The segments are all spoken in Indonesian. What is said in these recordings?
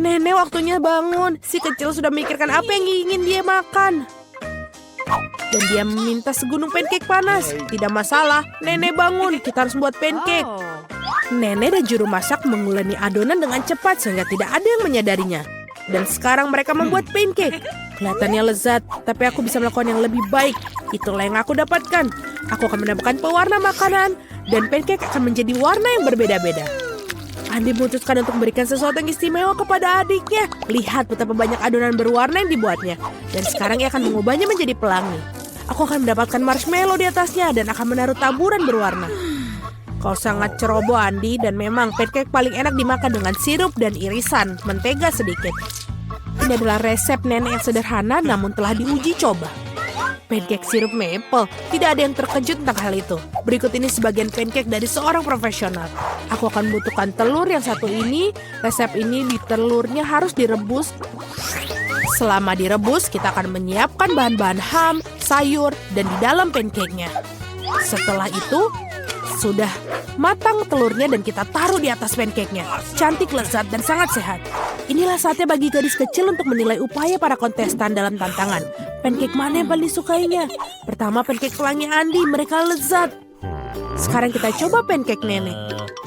Nenek waktunya bangun. Si kecil sudah memikirkan apa yang ingin dia makan. Dan dia meminta segunung pancake panas. Tidak masalah, nenek bangun. Kita harus buat pancake. Nenek dan juru masak menguleni adonan dengan cepat sehingga tidak ada yang menyadarinya. Dan sekarang mereka membuat pancake. Kelihatannya lezat, tapi aku bisa melakukan yang lebih baik. Itulah yang aku dapatkan. Aku akan menambahkan pewarna makanan. Dan pancake akan menjadi warna yang berbeda-beda. Andi memutuskan untuk memberikan sesuatu yang istimewa kepada adiknya. Lihat betapa banyak adonan berwarna yang dibuatnya. Dan sekarang ia akan mengubahnya menjadi pelangi. Aku akan mendapatkan marshmallow di atasnya dan akan menaruh taburan berwarna. Kau sangat ceroboh, Andi, dan memang pancake paling enak dimakan dengan sirup dan irisan mentega sedikit. Ini adalah resep nenek yang sederhana namun telah diuji coba. Pancake sirup maple, tidak ada yang terkejut tentang hal itu. Berikut ini sebagian pancake dari seorang profesional. Aku akan membutuhkan telur yang satu ini. Resep ini di telurnya harus direbus. Selama direbus, kita akan menyiapkan bahan-bahan ham, sayur, dan di dalam pancake-nya. Setelah itu, sudah matang telurnya dan kita taruh di atas pancake-nya. Cantik, lezat, dan sangat sehat. Inilah saatnya bagi gadis kecil untuk menilai upaya para kontestan dalam tantangan. Pancake mana yang paling disukainya? Pertama, pancake pelangi Andi. Mereka lezat. Sekarang kita coba pancake nenek.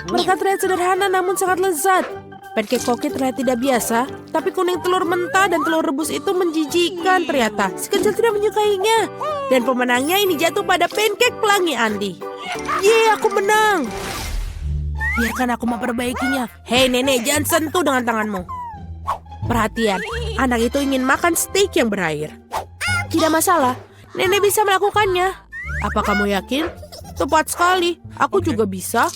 Mereka terlihat sederhana namun sangat lezat. Pancake koki terlihat tidak biasa, tapi kuning telur mentah dan telur rebus itu menjijikan ternyata. Si kecil tidak menyukainya. Dan pemenangnya ini jatuh pada pancake pelangi Andi. Yeay, aku menang. Biarkan aku memperbaikinya. Hei nenek, jangan sentuh dengan tanganmu. Perhatian, anak itu ingin makan steak yang berair. Tidak masalah, nenek bisa melakukannya. Apa kamu yakin? Tepat sekali, aku juga bisa.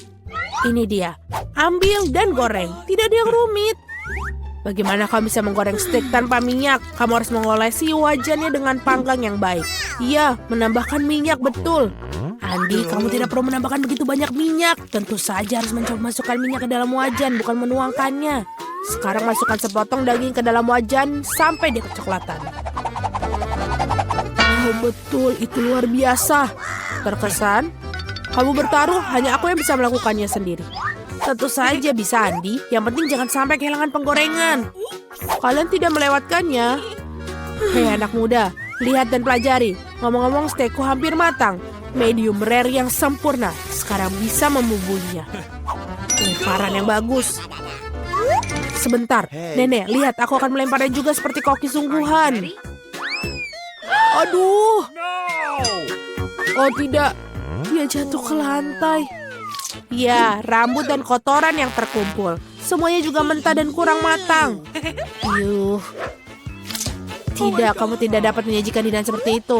Ini dia, ambil dan goreng. Tidak ada yang rumit. Bagaimana kamu bisa menggoreng steak tanpa minyak? Kamu harus mengolesi wajannya dengan panggang yang baik. Iya, menambahkan minyak, betul. Andi, kamu tidak perlu menambahkan begitu banyak minyak. Tentu saja harus mencoba masukkan minyak ke dalam wajan, bukan menuangkannya. Sekarang masukkan sepotong daging ke dalam wajan sampai dia kecoklatan. Oh betul, itu luar biasa. Terkesan, kamu bertaruh, hanya aku yang bisa melakukannya sendiri. Tentu saja bisa, Andi. Yang penting jangan sampai kehilangan penggorengan. Kalian tidak melewatkannya. Hei anak muda, lihat dan pelajari. Ngomong-ngomong, steakku hampir matang. Medium rare yang sempurna. Sekarang bisa membubuhinya. Lemparan yang bagus. Sebentar, nenek, lihat aku akan melemparnya juga seperti koki sungguhan. Aduh. Oh tidak, dia jatuh ke lantai. Ya, rambut dan kotoran yang terkumpul. Semuanya juga mentah dan kurang matang. Yuh. Tidak, kamu tidak dapat menyajikan hidangan seperti itu.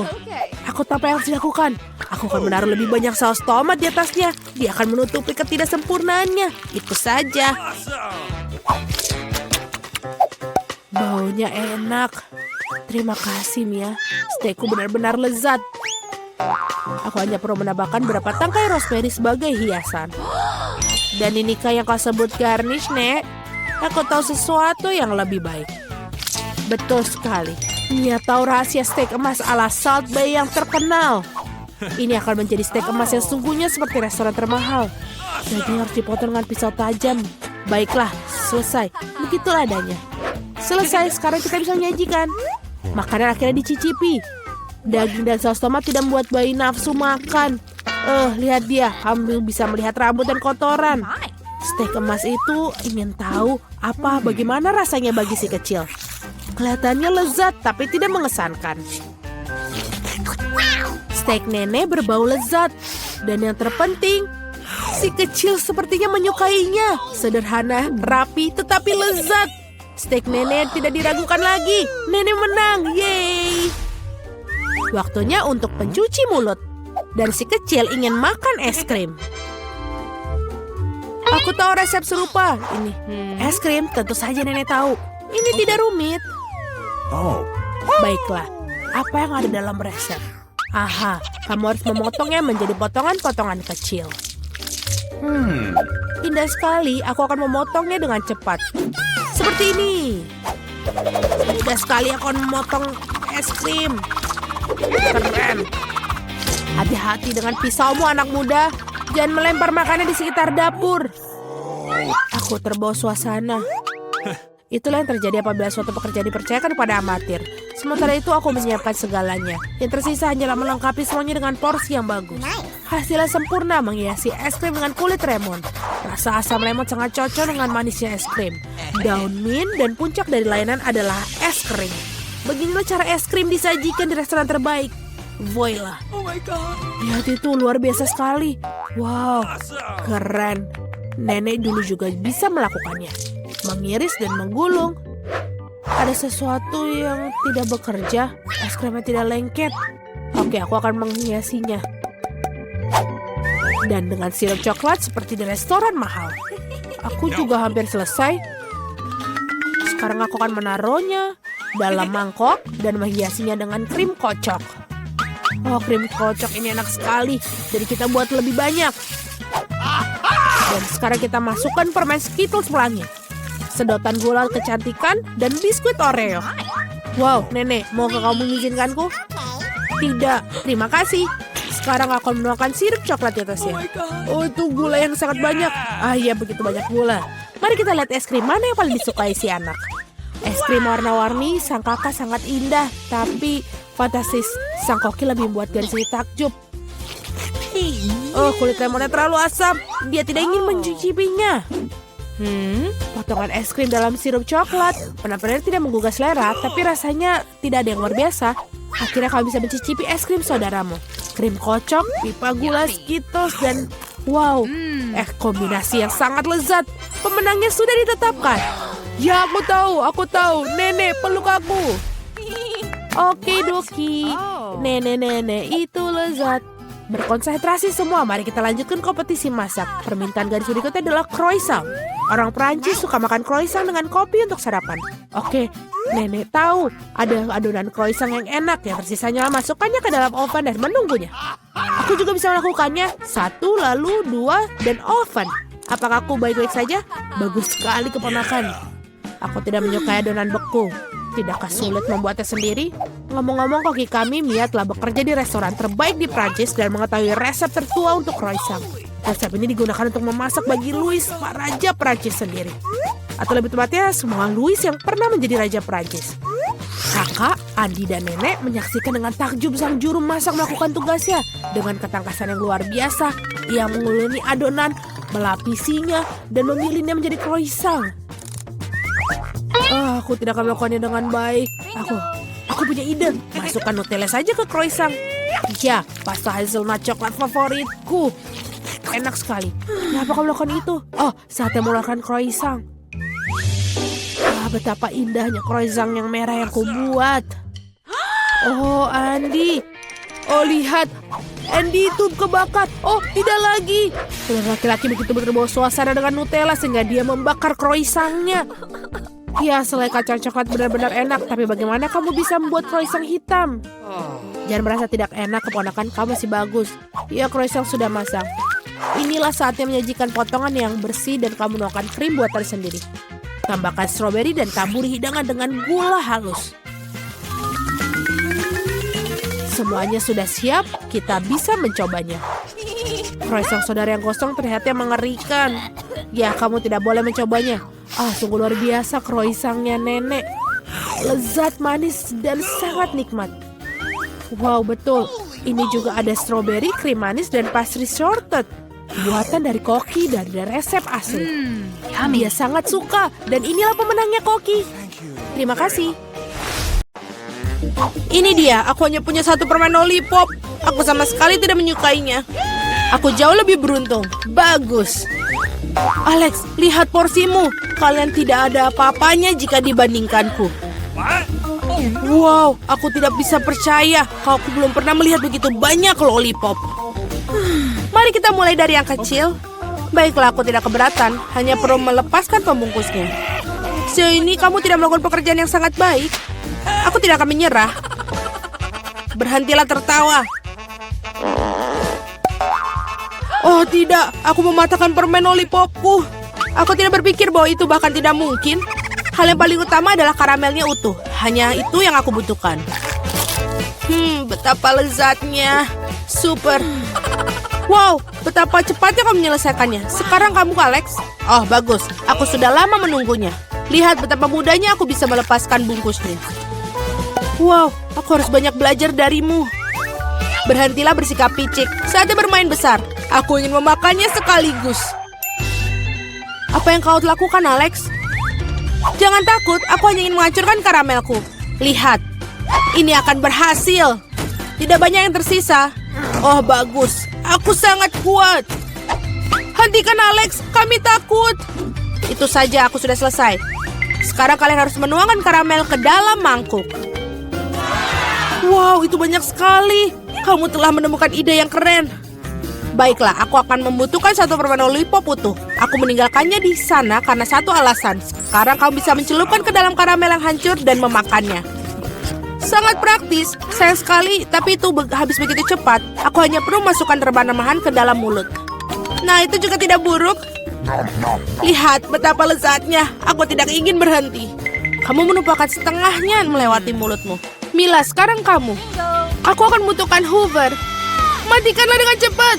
Aku tahu apa yang harus dilakukan. Aku akan menaruh lebih banyak saus tomat di atasnya. Dia akan menutupi ketidaksempurnaannya. Itu saja. Baunya enak. Terima kasih, Mia. Steakku benar-benar lezat. Aku hanya perlu menambahkan beberapa tangkai rosemary sebagai hiasan. Dan inikah yang kau sebut garnish, Nek? Aku tahu sesuatu yang lebih baik. Betul sekali. Mia tahu rahasia steak emas ala Salt Bay yang terkenal. Ini akan menjadi steak emas yang sungguhnya seperti restoran termahal. Daging harus dipotong dengan pisau tajam. Baiklah, selesai. Begitulah adanya. Selesai, sekarang kita bisa menyajikan. Makanan akhirnya dicicipi. Daging dan saus tomat tidak membuat bayi nafsu makan. Lihat dia, kamu bisa melihat rambut dan kotoran. Steak emas itu ingin tahu bagaimana rasanya bagi si kecil. Kelihatannya lezat tapi tidak mengesankan. Steak nenek berbau lezat. Dan yang terpenting, si kecil sepertinya menyukainya. Sederhana, rapi, tetapi lezat. Steak nenek tidak diragukan lagi. Nenek menang, yeay. Waktunya untuk pencuci mulut. Dan si kecil ingin makan es krim. Aku tahu resep serupa. Ini es krim, tentu saja nenek tahu. Ini tidak rumit. Baiklah, apa yang ada dalam resep? Aha, kamu harus memotongnya menjadi potongan-potongan kecil. Indah sekali, aku akan memotongnya dengan cepat. Seperti ini. Mudah sekali aku akan memotong es krim. Keren. Hati-hati dengan pisaumu anak muda. Jangan melempar makanan di sekitar dapur. Aku terbawa suasana. Itulah yang terjadi apabila suatu pekerjaan dipercayakan pada amatir. Sementara itu aku menyiapkan segalanya. Yang tersisa hanyalah melengkapi semuanya dengan porsi yang bagus. Hasilnya sempurna menghiasi es krim dengan kulit lemon. Rasa asam lemon sangat cocok dengan manisnya es krim. Daun mint dan puncak dari layanan adalah es krim. Beginilah cara es krim disajikan di restoran terbaik. Voila. Oh my god. Lihat itu, luar biasa sekali. Wow, keren. Nenek dulu juga bisa melakukannya. Mengiris dan menggulung. Ada sesuatu yang tidak bekerja. Es krimnya tidak lengket. Oke, aku akan menghiasinya. Dan dengan sirup coklat seperti di restoran mahal. Aku juga hampir selesai. Sekarang aku akan menaruhnya dalam mangkok dan menghiasinya dengan krim kocok. Oh, krim kocok ini enak sekali. Jadi kita buat lebih banyak. Dan sekarang kita masukkan permen Skittles pelangi, sedotan gula kecantikan, dan biskuit Oreo. Wow, Nenek, maukah kamu mengizinkanku? Tidak, terima kasih. Sekarang aku menuangkan sirup coklat di atasnya. Oh, itu gula yang sangat banyak. Ah iya, begitu banyak gula. Mari kita lihat es krim mana yang paling disukai si anak. Es krim warna-warni, sang kakak sangat indah. Tapi fantastis, sang koki lebih membuat garis takjub. Oh, kulit lemonnya terlalu asam. Dia tidak ingin mencicipinya. Potongan es krim dalam sirup coklat. Benar-benar tidak menggugah selera, tapi rasanya tidak ada yang luar biasa. Akhirnya kamu bisa mencicipi es krim saudaramu. Krim kocok, pipa gula, Skittles, dan wow, kombinasi yang sangat lezat. Pemenangnya sudah ditetapkan. Ya, aku tahu. Nenek, peluk aku. Oke, Doki. Nenek, itu lezat. Berkonsentrasi semua, mari kita lanjutkan kompetisi masak. Permintaan garis berikutnya adalah croissant. Orang Prancis suka makan croissant dengan kopi untuk sarapan. Oke, Nenek tahu ada adonan croissant yang enak. Yang tersisanya masukkannya ke dalam oven dan menunggunya. Aku juga bisa melakukannya. 1, lalu 2, dan oven. Apakah aku baik-baik saja? Bagus sekali keponakan. Aku tidak menyukai adonan beku. Tidakkah sulit membuatnya sendiri? Ngomong-ngomong, koki kami Mia telah bekerja di restoran terbaik di Prancis dan mengetahui resep tertua untuk croissant. Resep ini digunakan untuk memasak bagi Louis, Pak Raja Prancis sendiri. Atau lebih tepatnya, semua Louis yang pernah menjadi Raja Prancis. Kakak, Andi, dan Nenek menyaksikan dengan takjub sang juru masak melakukan tugasnya. Dengan ketangkasan yang luar biasa, ia menguleni adonan, melapisinya, dan memilihnya menjadi croissant. Aku tidak akan melakukannya dengan baik. Aku punya ide. Masukkan Nutella saja ke croissant. Ya, pasta hazelnut coklat favoritku. Enak sekali. Kenapa kamu melakukan itu? Oh, saatnya melakukan croissant. Betapa indahnya croissant yang merah yang kubuat. Oh, Andi. Oh, lihat. Andy itu kebakar. Oh, tidak lagi. Laki-laki begitu berbawa suasana dengan Nutella sehingga dia membakar croissantnya. Ya, selai kacang coklat benar-benar enak. Tapi bagaimana kamu bisa membuat croissant hitam? Jangan merasa tidak enak, keponakan, kamu masih bagus. Ya, croissant sudah masak. Inilah saatnya menyajikan potongan yang bersih dan kamu menuangkan krim buatan sendiri. Tambahkan stroberi dan taburi hidangan dengan gula halus. Semuanya sudah siap, kita bisa mencobanya. Croissant saudara yang kosong terlihatnya mengerikan. Ya, kamu tidak boleh mencobanya. Sungguh luar biasa croissantnya Nenek. Lezat, manis, dan sangat nikmat. Wow, betul. Ini juga ada stroberi, krim manis, dan pastry shortbread. Buatan dari koki dari resep asli. Dia sangat suka, dan inilah pemenangnya koki. Terima kasih. Ini dia, aku hanya punya 1 permen lollipop. Aku sama sekali tidak menyukainya. Aku jauh lebih beruntung. Bagus. Alex, lihat porsimu. Kalian tidak ada apa-apanya jika dibandingkanku. Wow, aku tidak bisa percaya. Aku belum pernah melihat begitu banyak lollipop. Mari kita mulai dari yang kecil. Baiklah, aku tidak keberatan. Hanya perlu melepaskan pembungkusnya. Sejauh ini kamu tidak melakukan pekerjaan yang sangat baik. Aku tidak akan menyerah. Berhentilah tertawa. Oh tidak, aku mematahkan permen lollipopku. Aku tidak berpikir bahwa itu bahkan tidak mungkin. Hal yang paling utama adalah karamelnya utuh. Hanya itu yang aku butuhkan. Betapa lezatnya. Super. Wow, betapa cepatnya kamu menyelesaikannya. Sekarang kamu, Alex. Oh, bagus. Aku sudah lama menunggunya. Lihat betapa mudahnya aku bisa melepaskan bungkusnya. Wow, aku harus banyak belajar darimu. Berhentilah bersikap picik. Saatnya bermain besar. Aku ingin memakannya sekaligus. Apa yang kau lakukan, Alex? Jangan takut, aku hanya ingin menghancurkan karamelku. Lihat, ini akan berhasil. Tidak banyak yang tersisa. Oh, bagus. Aku sangat kuat. Hentikan, Alex. Kami takut. Itu saja, aku sudah selesai. Sekarang kalian harus menuangkan karamel ke dalam mangkuk. Wow, itu banyak sekali. Kamu telah menemukan ide yang keren. Baiklah, aku akan membutuhkan satu permen lollipop utuh. Aku meninggalkannya di sana karena satu alasan. Sekarang kamu bisa mencelupkan ke dalam karamel yang hancur dan memakannya. Sangat praktis, sayang sekali, tapi itu habis begitu cepat. Aku hanya perlu masukkan rebana-remahan ke dalam mulut. Nah, itu juga tidak buruk. Lihat betapa lezatnya. Aku tidak ingin berhenti. Kamu menumpahkan setengahnya melewati mulutmu. Mila, sekarang kamu. Aku akan membutuhkan Hoover. Matikanlah dengan cepat.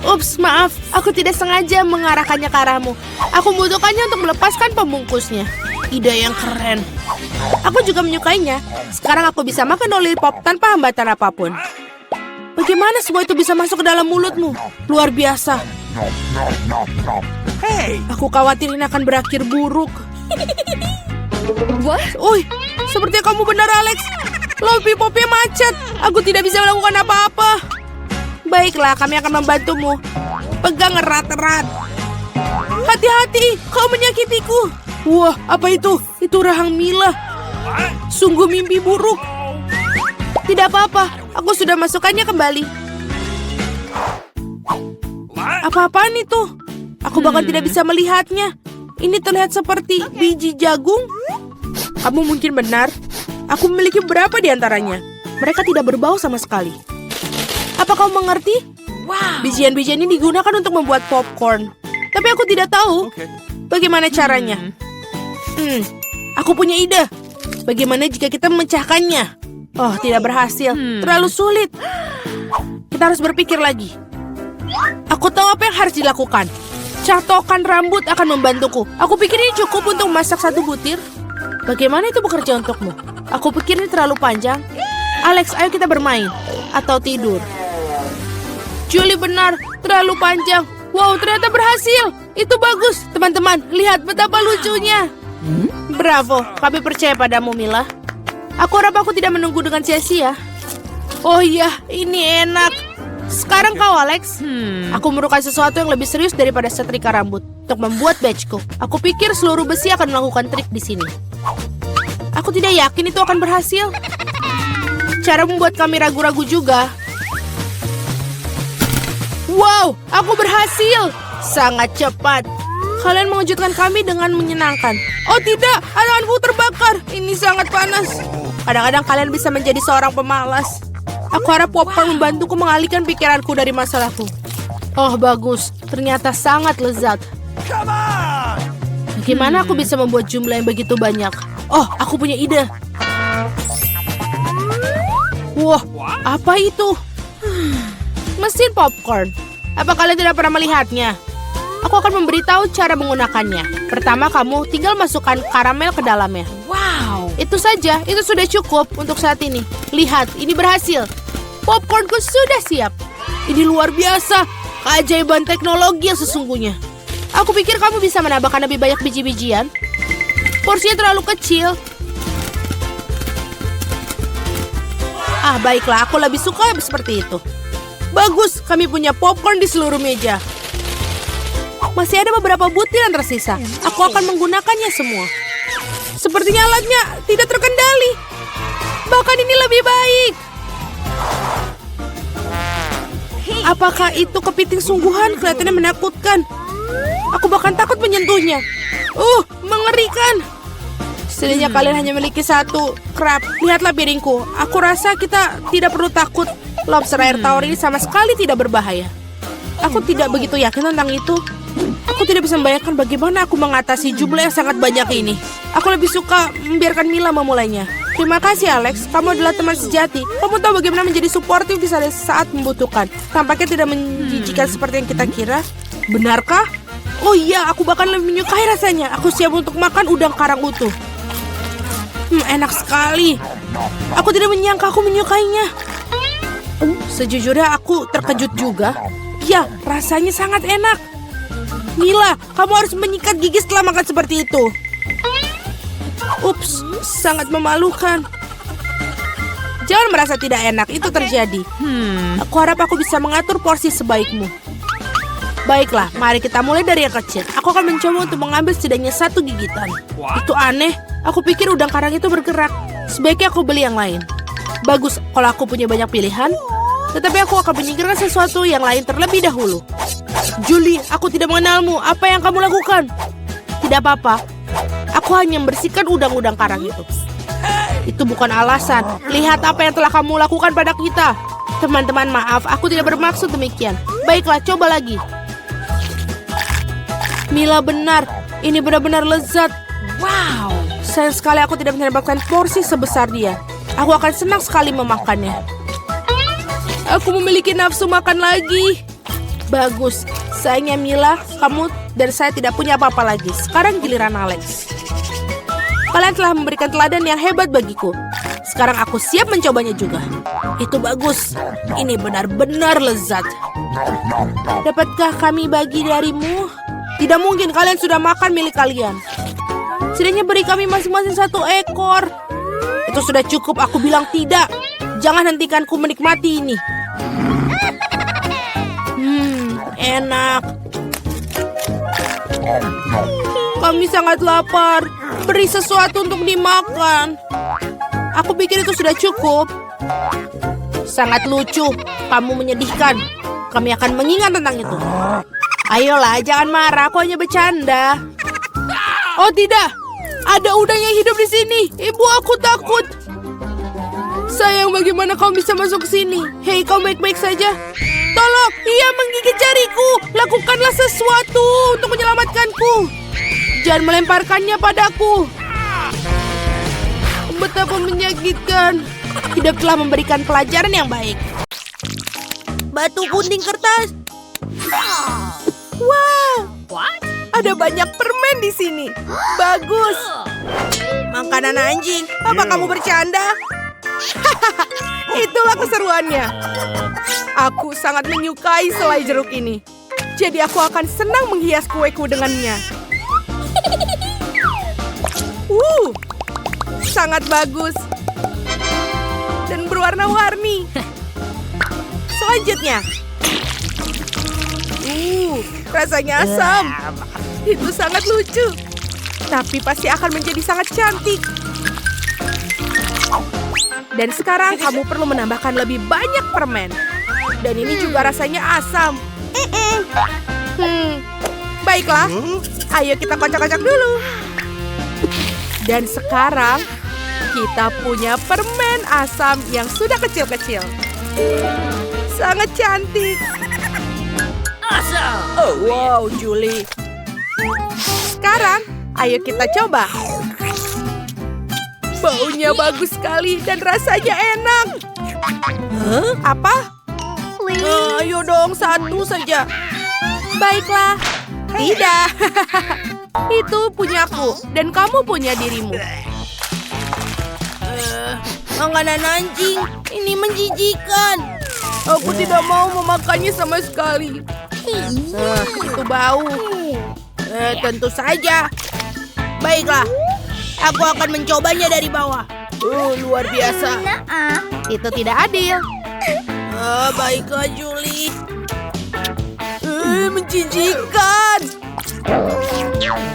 Ups, maaf. Aku tidak sengaja mengarahkannya ke arahmu. Aku membutuhkannya untuk melepaskan pembungkusnya. Ide yang keren. Aku juga menyukainya. Sekarang aku bisa makan lollipop tanpa hambatan apapun. Bagaimana semua itu bisa masuk ke dalam mulutmu? Luar biasa. Aku khawatir ini akan berakhir buruk. What? Uy, sepertinya kamu benar, Alex. Lollipopnya macet. Aku tidak bisa melakukan apa-apa. Baiklah, kami akan membantumu. Pegang erat-erat. Hati-hati, kau menyakitiku. Wah, apa itu? Itu rahang Mila. Sungguh mimpi buruk. Tidak apa-apa, aku sudah masukkannya kembali. Apa-apaan itu? Aku bahkan tidak bisa melihatnya. Ini terlihat seperti biji jagung. Kamu mungkin benar. Aku memiliki beberapa di antaranya. Mereka tidak berbau sama sekali. Apa kau mengerti? Wow. Bijian-bijian ini digunakan untuk membuat popcorn. Tapi aku tidak tahu bagaimana caranya. Aku punya ide. Bagaimana jika kita memecahkannya? Oh, tidak berhasil. Terlalu sulit. Kita harus berpikir lagi. Aku tahu apa yang harus dilakukan. Catokan rambut akan membantuku. Aku pikir ini cukup untuk memasak satu butir. Bagaimana itu bekerja untukmu? Aku pikir ini terlalu panjang. Alex, ayo kita bermain. Atau tidur. Julie benar, terlalu panjang. Wow, ternyata berhasil. Itu bagus. Teman-teman, lihat betapa lucunya. Bravo, kami percaya padamu, Mila. Aku harap aku tidak menunggu dengan sia-sia. Oh iya, ini enak. Sekarang kau, Alex. Aku memerlukan sesuatu yang lebih serius daripada setrika rambut untuk membuat badgeku. Aku pikir seluruh besi akan melakukan trik di sini. Aku tidak yakin itu akan berhasil. Cara membuat kami ragu-ragu juga. Wow, aku berhasil. Sangat cepat. Kalian mengejutkan kami dengan menyenangkan. Oh tidak, tanganku terbakar. Ini sangat panas. Kadang-kadang kalian bisa menjadi seorang pemalas. Aku harap popcorn membantuku mengalihkan pikiranku dari masalahku. Oh, bagus. Ternyata sangat lezat. Bagaimana aku bisa membuat jumlah yang begitu banyak? Oh, aku punya ide. Wah, apa itu? Mesin popcorn. Apa kalian tidak pernah melihatnya? Aku akan memberitahu cara menggunakannya. Pertama, kamu tinggal masukkan karamel ke dalamnya. Wow. Itu saja, itu sudah cukup untuk saat ini. Lihat, ini berhasil. Popcornku sudah siap. Ini luar biasa. Keajaiban teknologi yang sesungguhnya. Aku pikir kamu bisa menambahkan lebih banyak biji-bijian. Porsinya terlalu kecil. Ah, baiklah, aku lebih suka seperti itu. Bagus, kami punya popcorn di seluruh meja. Masih ada beberapa butir yang tersisa. Aku akan menggunakannya semua. Sepertinya alatnya tidak terkendali. Bahkan ini lebih baik. Apakah itu kepiting sungguhan? Kelihatannya menakutkan. Aku bahkan takut menyentuhnya. Mengerikan. Setidaknya kalian hanya memiliki satu crab. Lihatlah piringku. Aku rasa kita tidak perlu takut. Lobster air tawar ini sama sekali tidak berbahaya. Aku tidak begitu yakin tentang itu. Aku tidak bisa membayangkan bagaimana aku mengatasi jumlah yang sangat banyak ini. Aku lebih suka membiarkan Mila memulainya. Terima kasih, Alex. Kamu adalah teman sejati. Kamu tahu bagaimana menjadi suportif di saat membutuhkan. Tampaknya tidak menjijikan menjijikan seperti yang kita kira? Benarkah? Oh iya, aku bahkan lebih menyukai rasanya. Aku siap untuk makan udang karang utuh. Enak sekali. Aku tidak menyangka aku menyukainya. Sejujurnya aku terkejut juga. Ya, rasanya sangat enak. Mila, kamu harus menyikat gigi setelah makan seperti itu. Ups, sangat memalukan. Jangan merasa tidak enak, itu terjadi. Aku harap aku bisa mengatur porsi sebaikmu. Baiklah, mari kita mulai dari yang kecil. Aku akan mencoba untuk mengambil setidaknya 1 gigitan. Itu aneh, aku pikir udang karang itu bergerak. Sebaiknya aku beli yang lain. Bagus kalau aku punya banyak pilihan. Tetapi aku akan menyingkirkan sesuatu yang lain terlebih dahulu. Julie, aku tidak mengenalmu. Apa yang kamu lakukan? Tidak apa-apa. Aku hanya membersihkan udang-udang karang itu. Itu bukan alasan. Lihat apa yang telah kamu lakukan pada kita. Teman-teman, maaf. Aku tidak bermaksud demikian. Baiklah, coba lagi. Mila benar, ini benar-benar lezat. Wow, sayang sekali aku tidak mendapatkan porsi sebesar dia. Aku akan senang sekali memakannya. Aku memiliki nafsu makan lagi. Bagus, sayangnya Mila, kamu dan saya tidak punya apa-apa lagi. Sekarang giliran Alex. Kalian telah memberikan teladan yang hebat bagiku. Sekarang aku siap mencobanya juga. Itu bagus, ini benar-benar lezat. Dapatkah kami bagi darimu? Tidak mungkin, kalian sudah makan milik kalian. Setidaknya beri kami masing-masing 1 ekor. Itu sudah cukup, aku bilang tidak. Jangan hentikanku menikmati ini. Enak. Kami sangat lapar. Beri sesuatu untuk dimakan. Aku pikir itu sudah cukup. Sangat lucu. Kamu menyedihkan. Kami akan mengingat tentang itu. Ayolah, jangan marah. Aku hanya bercanda. Oh tidak, ada udang yang hidup di sini. Ibu, aku takut. Sayang, bagaimana kau bisa masuk ke sini? Hei, kau baik-baik saja? Tolong, ia menggigit jariku. Lakukanlah sesuatu untuk menyelamatkanku. Jangan melemparkannya padaku. Betapa menyakitkan. Hidup telah memberikan pelajaran yang baik. Batu gunting kertas. Wow, ada banyak permen di sini. Bagus. Makanan anjing. Apa kamu bercanda? Itulah keseruannya. Aku sangat menyukai selai jeruk ini. Jadi aku akan senang menghias kueku dengannya. Sangat bagus. Dan berwarna-warni. Selanjutnya. Rasanya asam. Itu sangat lucu. Tapi pasti akan menjadi sangat cantik. Dan sekarang kamu perlu menambahkan lebih banyak permen. Dan ini juga rasanya asam. Baiklah, ayo kita kocok-kocok dulu. Dan sekarang kita punya permen asam yang sudah kecil-kecil. Sangat cantik. Wow, Julie. Sekarang, ayo kita coba. Baunya bagus sekali dan rasanya enak. Apa? Ayo dong, 1 saja. Baiklah. Tidak. Itu punyaku dan kamu punya dirimu. Makanan anjing, ini menjijikan. Aku tidak mau memakannya sama sekali. Itu bau. Tentu saja. Baiklah, aku akan mencobanya dari bawah. Luar biasa. Itu tidak adil. Baiklah, Julie. Menjijikan.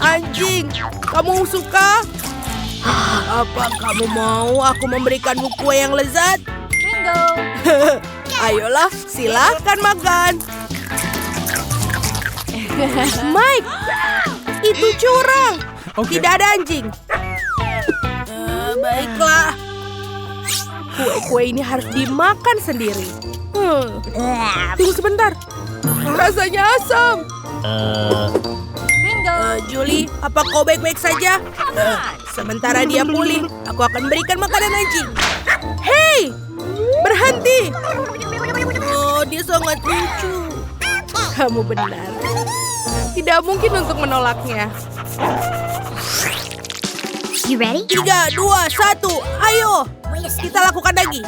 Anjing, kamu suka? Apa kamu mau aku memberikanmu kue yang lezat? Bingo. Ayolah, silakan makan. Mike, itu curang. Tidak ada anjing. Baiklah. Kue-kue ini harus dimakan sendiri. Tunggu sebentar. Rasanya asam. Julie, apa kau baik-baik saja? Sementara dia pulih, aku akan berikan makanan anjing. Hei, berhenti. Oh, dia sangat lucu. Kamu benar. Tidak mungkin untuk menolaknya. You ready? 3, 2, 1, ayo. Kita lakukan lagi.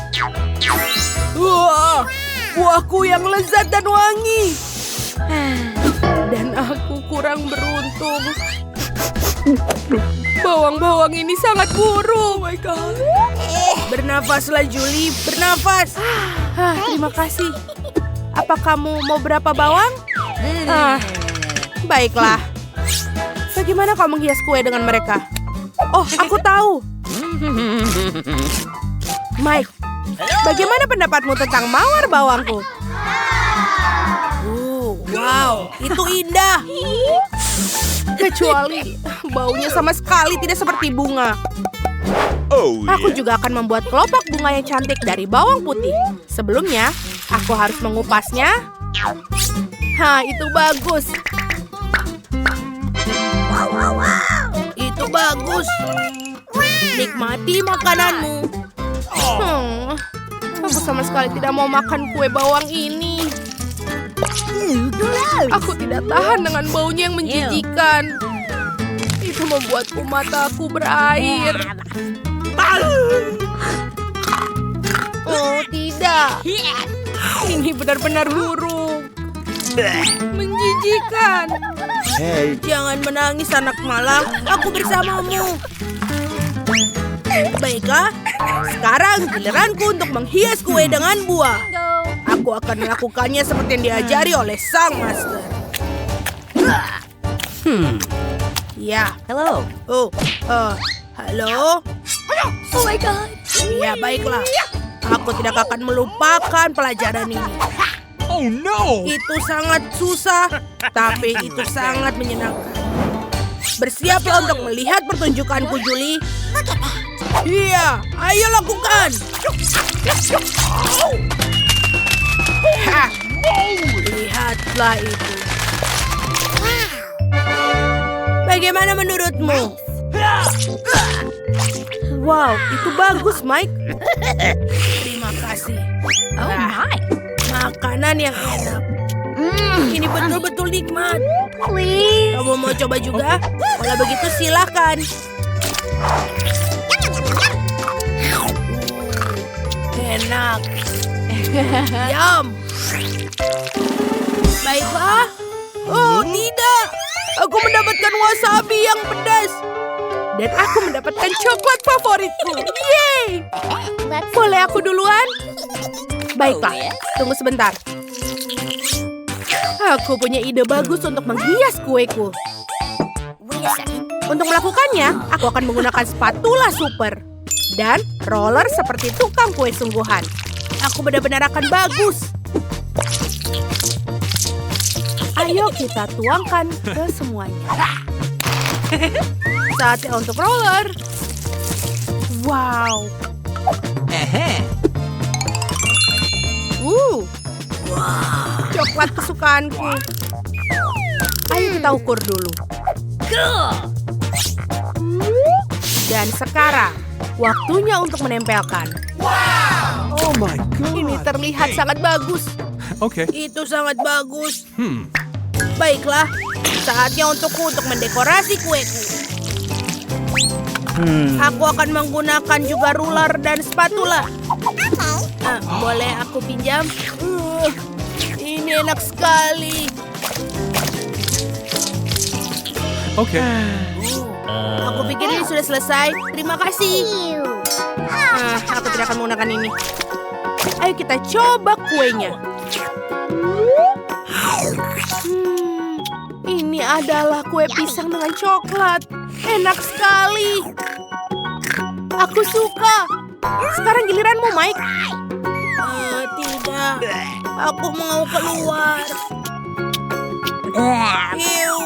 Wah, buahku yang lezat dan wangi. Dan aku kurang beruntung. Bawang-bawang ini sangat buruk. Oh my God. Bernafaslah, Julie. Bernafas. Terima kasih. Apa kamu mau berapa bawang? Baiklah. Bagaimana kau menghias kue dengan mereka? Oh, aku tahu. Mike, bagaimana pendapatmu tentang mawar bawangku? Wow, itu indah. Kecuali baunya sama sekali tidak seperti bunga. Aku juga akan membuat kelopak bunga yang cantik dari bawang putih. Sebelumnya, aku harus mengupasnya. Itu bagus. Itu bagus. Nikmati makananmu. Aku sama sekali tidak mau makan kue bawang ini. Aku tidak tahan dengan baunya yang menjijikan. Itu membuatku mataku berair. Oh tidak. Ini benar-benar buruk. Menjijikan. Jangan menangis anak malang. Aku bersamamu. Baiklah. Sekarang giliranku untuk menghias kue dengan buah. Aku akan melakukannya seperti yang diajari oleh sang master. Ya. Hello. Halo. Oh my God. Ya, baiklah. Aku tidak akan melupakan pelajaran ini. Oh no! Itu sangat susah, tapi itu sangat menyenangkan. Bersiaplah untuk melihat pertunjukanku, Julie. Iya, ayo lakukan. Lihatlah itu. Bagaimana menurutmu? Wow, itu bagus, Mike. Terima kasih. Oh my. Makanan yang enak. Ini betul-betul nikmat. Please. Kamu mau coba juga? Kalau begitu silakan. Enak. Yum. Baiklah. Oh, tidak. Aku mendapatkan wasabi yang pedas. Dan aku mendapatkan coklat favoritku. Yeay. Boleh aku duluan? Baiklah, tunggu sebentar. Aku punya ide bagus untuk menghias kueku. Untuk melakukannya, aku akan menggunakan spatula super. Dan roller seperti tukang kue sungguhan. Aku benar-benar akan bagus. Ayo kita tuangkan ke semuanya. Saatnya untuk roller. Wow. Coklat kesukaanku. Ayo kita ukur dulu. Dan sekarang, waktunya untuk menempelkan. Oh my God! Ini terlihat sangat bagus. Okay. Itu sangat bagus. Baiklah, saatnya untukku untuk mendekorasi kueku. Aku akan menggunakan juga ruler dan spatula. Boleh aku pinjam? Ini enak sekali. Okay. Aku pikir ini sudah selesai. Terima kasih. Aku tidak akan menggunakan ini. Ayo kita coba kuenya. Ini adalah kue pisang dengan coklat. Enak sekali. Aku suka. Sekarang giliranmu, Mike. Tidak. Aku mau keluar. Ew.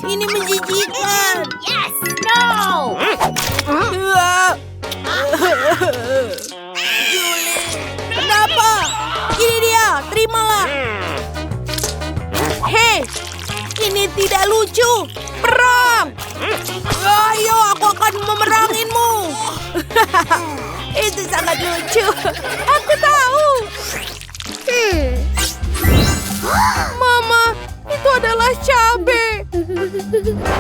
Ini menjijikan. Yes. No. Julie, kenapa? Ini dia, terimalah. Hei, ini tidak lucu. Perang. Ayo, aku akan memeranginmu. Itu sangat lucu. Aku tahu. Mama, itu adalah cabe.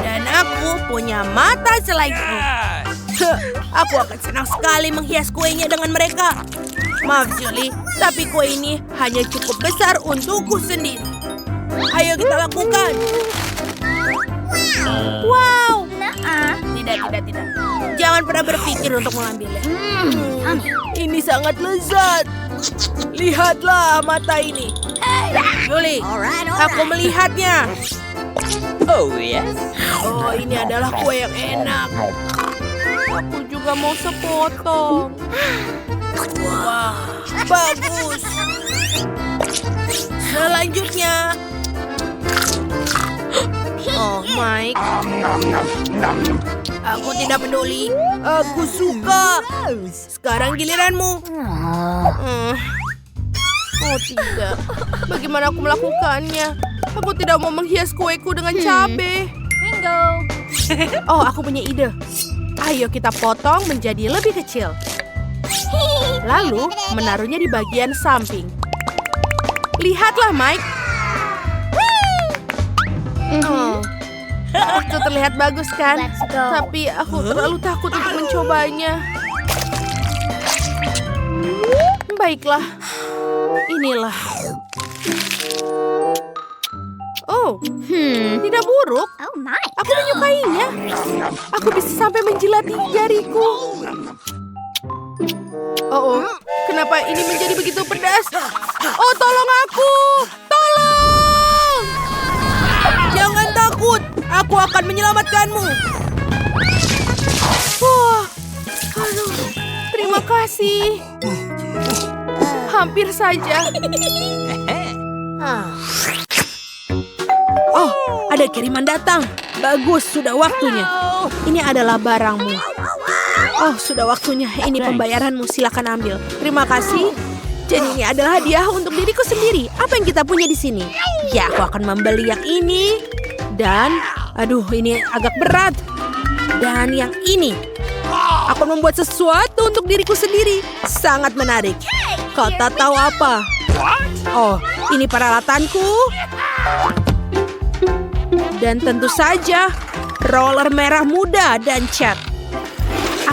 Dan aku punya mata selain itu. Aku akan senang sekali menghias kuenya dengan mereka. Maaf Julie, tapi kue ini hanya cukup besar untukku sendiri. Ayo kita lakukan. Wow. Tidak. Jangan pernah berpikir untuk mengambilnya. Ini sangat lezat. Lihatlah mata ini. Julie, aku melihatnya. Oh, yes. Oh, ini adalah kue yang enak. Aku juga mau sepotong. Wah, bagus. Selanjutnya. Oh, Mike. Aku tidak peduli. Aku suka. Sekarang giliranmu. Oh, tidak. Bagaimana aku melakukannya? Aku tidak mau menghias kueku dengan cabai. Bingo. Oh, aku punya ide. Ayo kita potong menjadi lebih kecil. Lalu menaruhnya di bagian samping. Lihatlah, Mike. Oh, itu terlihat bagus kan? Let's go. Tapi aku terlalu takut untuk mencobanya. Baiklah, inilah. Oh, tidak buruk. Oh my. Aku menyukainya. Aku bisa sampai menjilati jariku. Oh, kenapa ini menjadi begitu pedas? Oh, tolong aku! Tolong! Jangan takut, aku akan menyelamatkanmu. Wah, aduh, terima kasih. Hampir saja. Oh, ada kiriman datang. Bagus, sudah waktunya. Ini adalah barangmu. Oh, sudah waktunya. Ini pembayaranmu. Silakan ambil. Terima kasih. Jadi ini adalah hadiah untuk diriku sendiri. Apa yang kita punya di sini? Ya, aku akan membeli yang ini. Dan, aduh, ini agak berat. Dan yang ini. Aku membuat sesuatu untuk diriku sendiri. Sangat menarik. Kau tak tahu apa? Oh, ini peralatanku. Dan tentu saja, roller merah muda dan cat.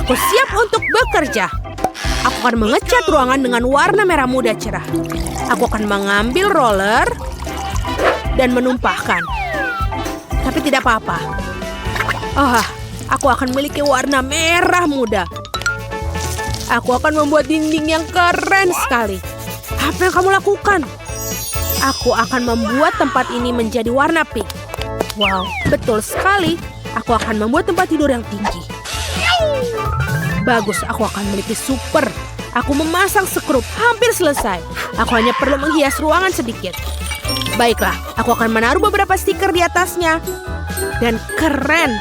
Aku siap untuk bekerja. Aku akan mengecat ruangan dengan warna merah muda cerah. Aku akan mengambil roller dan menumpahkan. Tapi tidak apa-apa. Oh, aku akan memiliki warna merah muda. Aku akan membuat dinding yang keren sekali. Apa yang kamu lakukan? Aku akan membuat tempat ini menjadi warna pink. Wow, betul sekali. Aku akan membuat tempat tidur yang tinggi. Bagus, aku akan memiliki super. Aku memasang sekrup, hampir selesai. Aku hanya perlu menghias ruangan sedikit. Baiklah, aku akan menaruh beberapa stiker di atasnya. Dan keren.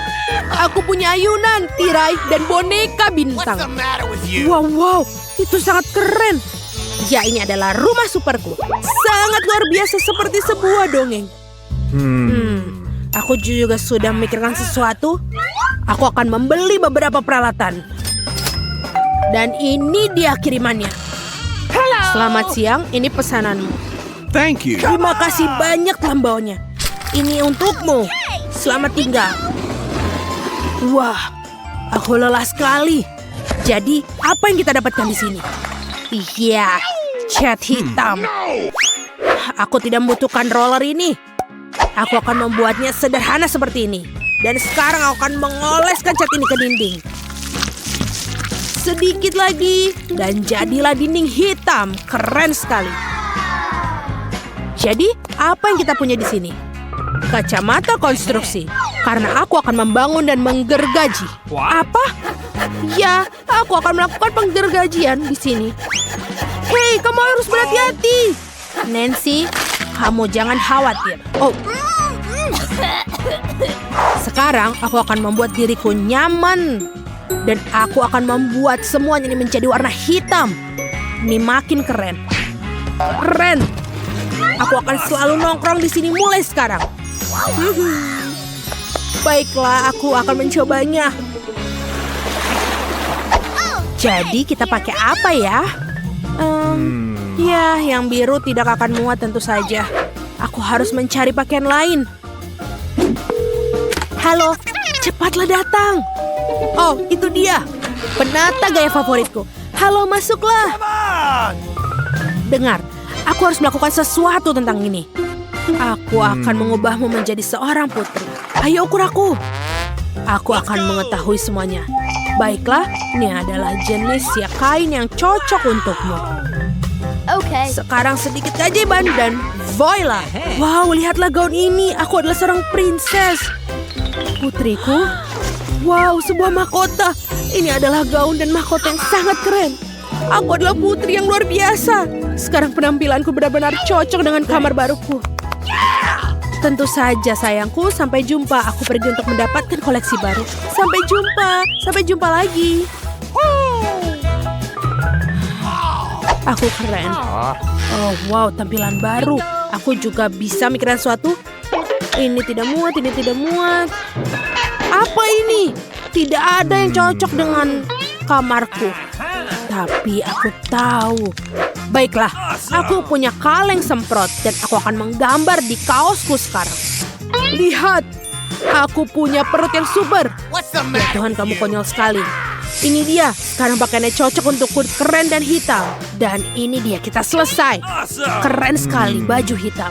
Aku punya ayunan, tirai, dan boneka bintang. Wow, itu sangat keren. Ya, ini adalah rumah superku. Sangat luar biasa seperti sebuah dongeng. Aku juga sudah memikirkan sesuatu. Aku akan membeli beberapa peralatan. Dan ini dia kirimannya. Selamat siang, ini pesananmu. Thank you. Terima kasih banyak lambaunya. Ini untukmu. Selamat tinggal. Wah, aku lelah sekali. Jadi, apa yang kita dapatkan di sini? Iya, cat hitam. Aku tidak membutuhkan roller ini. Aku akan membuatnya sederhana seperti ini. Dan sekarang aku akan mengoleskan cat ini ke dinding. Sedikit lagi. Dan jadilah dinding hitam. Keren sekali. Jadi, apa yang kita punya di sini? Kacamata konstruksi. Karena aku akan membangun dan menggergaji. Apa? Ya, aku akan melakukan penggergajian di sini. Hei, kamu harus berhati-hati. Nancy, kamu jangan khawatir. Oh. Sekarang aku akan membuat diriku nyaman. Dan aku akan membuat semuanya ini menjadi warna hitam. Ini makin keren. Keren. Aku akan selalu nongkrong di sini mulai sekarang. Baiklah, aku akan mencobanya. Jadi kita pakai apa ya? Ya, yang biru tidak akan muat tentu saja. Aku harus mencari pakaian lain. Halo, cepatlah datang. Oh, itu dia. Penata gaya favoritku. Halo, masuklah. Dengar, aku harus melakukan sesuatu tentang ini. Aku akan mengubahmu menjadi seorang putri. Ayo ukur aku. Aku akan mengetahui semuanya. Baiklah, ini adalah jenis siak kain yang cocok untukmu. Okay. Sekarang sedikit keajaiban dan voila. Wow, lihatlah gaun ini. Aku adalah seorang princess. Putriku. Wow, sebuah mahkota. Ini adalah gaun dan mahkota yang sangat keren. Aku adalah putri yang luar biasa. Sekarang penampilanku benar-benar cocok dengan kamar baruku. Tentu saja sayangku, sampai jumpa. Aku pergi untuk mendapatkan koleksi baru. Sampai jumpa lagi. Aku keren. Oh wow, tampilan baru. Aku juga bisa mikirin sesuatu. Ini tidak muat. Apa ini? Tidak ada yang cocok dengan kamarku. Tapi aku tahu. Baiklah, aku punya kaleng semprot dan aku akan menggambar di kaosku sekarang. Lihat, aku punya perut yang super. Ya Tuhan, kamu konyol sekali. Ini dia, sekarang pakaiannya cocok untuk kulit keren dan hitam. Dan ini dia, kita selesai. Keren sekali baju hitam.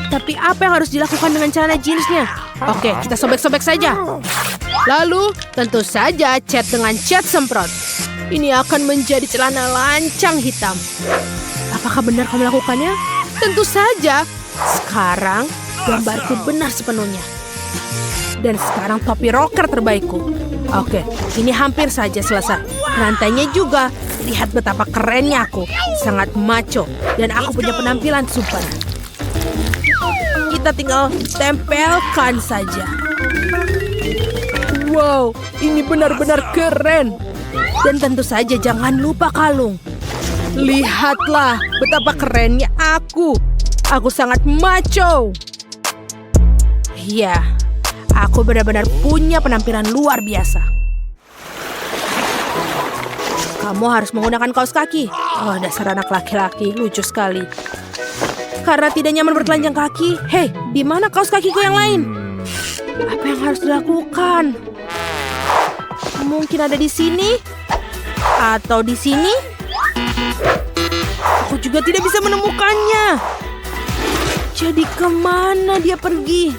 Tapi apa yang harus dilakukan dengan celana jeansnya? Oke, kita sobek-sobek saja. Lalu, tentu saja cat dengan cat semprot. Ini akan menjadi celana lancang hitam. Apakah benar kamu melakukannya? Tentu saja. Sekarang, gambarku benar sepenuhnya. Dan sekarang topi rocker terbaikku. Oke, ini hampir saja selesai. Rantainya juga. Lihat betapa kerennya aku. Sangat macho. Dan aku punya penampilan super. Kita tinggal tempelkan saja. Wow, ini benar-benar keren. Dan tentu saja jangan lupa kalung. Lihatlah betapa kerennya aku. Aku sangat macho. Ya, aku benar-benar punya penampilan luar biasa. Kamu harus menggunakan kaos kaki. Oh, dasar anak laki-laki, lucu sekali. Karena tidak nyaman bertelanjang kaki. Hei, di mana kaos kakiku yang lain? Apa yang harus dilakukan? Mungkin ada di sini? Atau di sini? Aku juga tidak bisa menemukannya. Jadi kemana dia pergi?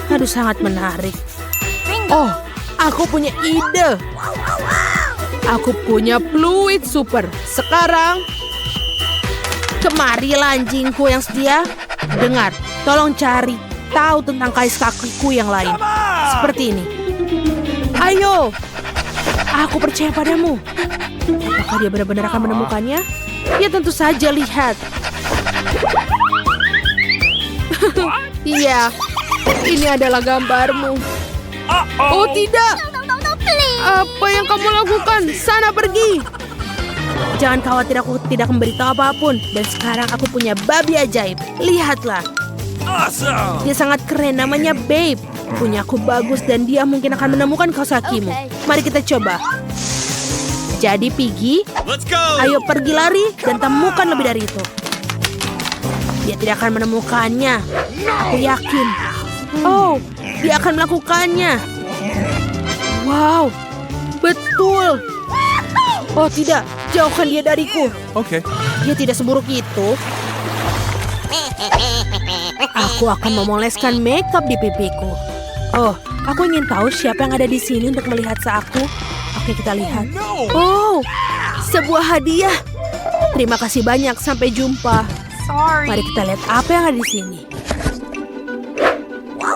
Aduh, sangat menarik. Oh, aku punya ide. Aku punya fluid super. Sekarang, kemarilah anjingku yang setia. Dengar, tolong cari tahu tentang kaos kakiku yang lain. Seperti ini. Ayo, aku percaya padamu. Apakah dia benar-benar akan menemukannya? Ya tentu saja, lihat. Iya, ini adalah gambarmu. Oh tidak. No, please. Apa yang kamu lakukan? Sana pergi. Jangan khawatir, aku tidak memberitahu apapun. Dan sekarang aku punya babi ajaib. Lihatlah. Dia sangat keren, namanya Babe. Punya aku bagus dan dia mungkin akan menemukan kaos kakimu. Mari kita coba. Jadi Piggy, ayo pergi lari dan temukan lebih dari itu. Dia tidak akan menemukannya. Aku yakin. Oh, dia akan melakukannya. Wow, betul. Oh tidak, jauhkan dia dariku. Okay. Dia tidak seburuk itu. Aku akan memoleskan makeup di pipiku. Oh, aku ingin tahu siapa yang ada di sini untuk melihat aku. Oke, kita lihat. Oh, sebuah hadiah. Terima kasih banyak, sampai jumpa. Sorry. Mari kita lihat apa yang ada di sini.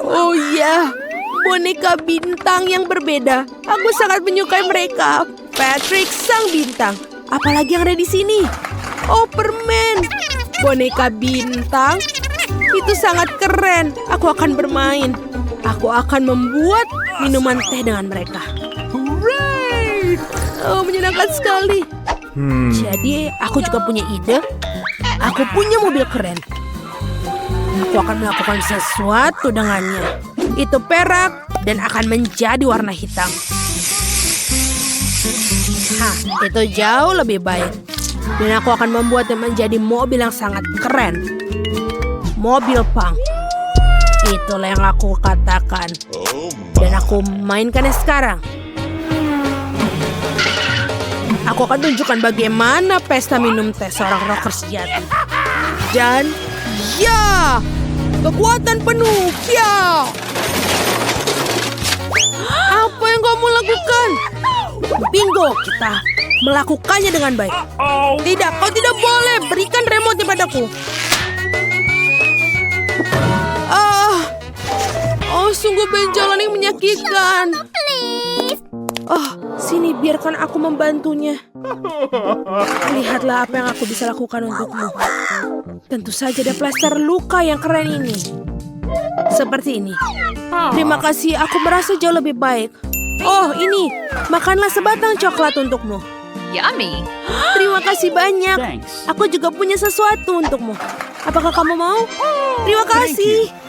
Oh ya, boneka bintang yang berbeda. Aku sangat menyukai mereka. Patrick sang bintang. Apalagi yang ada di sini? Oh, permen. Boneka bintang. Itu sangat keren. Aku akan bermain. Aku akan membuat minuman teh dengan mereka. Hooray! Oh, menyenangkan sekali. Jadi, aku juga punya ide. Aku punya mobil keren. Aku akan melakukan sesuatu dengannya. Itu perak dan akan menjadi warna hitam. Hah, itu jauh lebih baik. Dan aku akan membuatnya menjadi mobil yang sangat keren. mobil punk. Itulah yang aku katakan. Dan aku mainkannya sekarang. Aku akan tunjukkan bagaimana pesta minum teh seorang rocker sejati. Dan ya, kekuatan penuh, ya. Apa yang kamu lakukan? Bingo, kita melakukannya dengan baik. Tidak, kau tidak boleh. Berikan remote padaku. Sungguh benjolan yang menyakitkan. Sini biarkan aku membantunya. Lihatlah apa yang aku bisa lakukan untukmu. Tentu saja ada plester luka yang keren ini. Seperti ini. Terima kasih, aku merasa jauh lebih baik. Oh, ini. Makanlah sebatang coklat untukmu. Yummy. Terima kasih banyak. Thanks. Aku juga punya sesuatu untukmu. Apakah kamu mau? Terima kasih.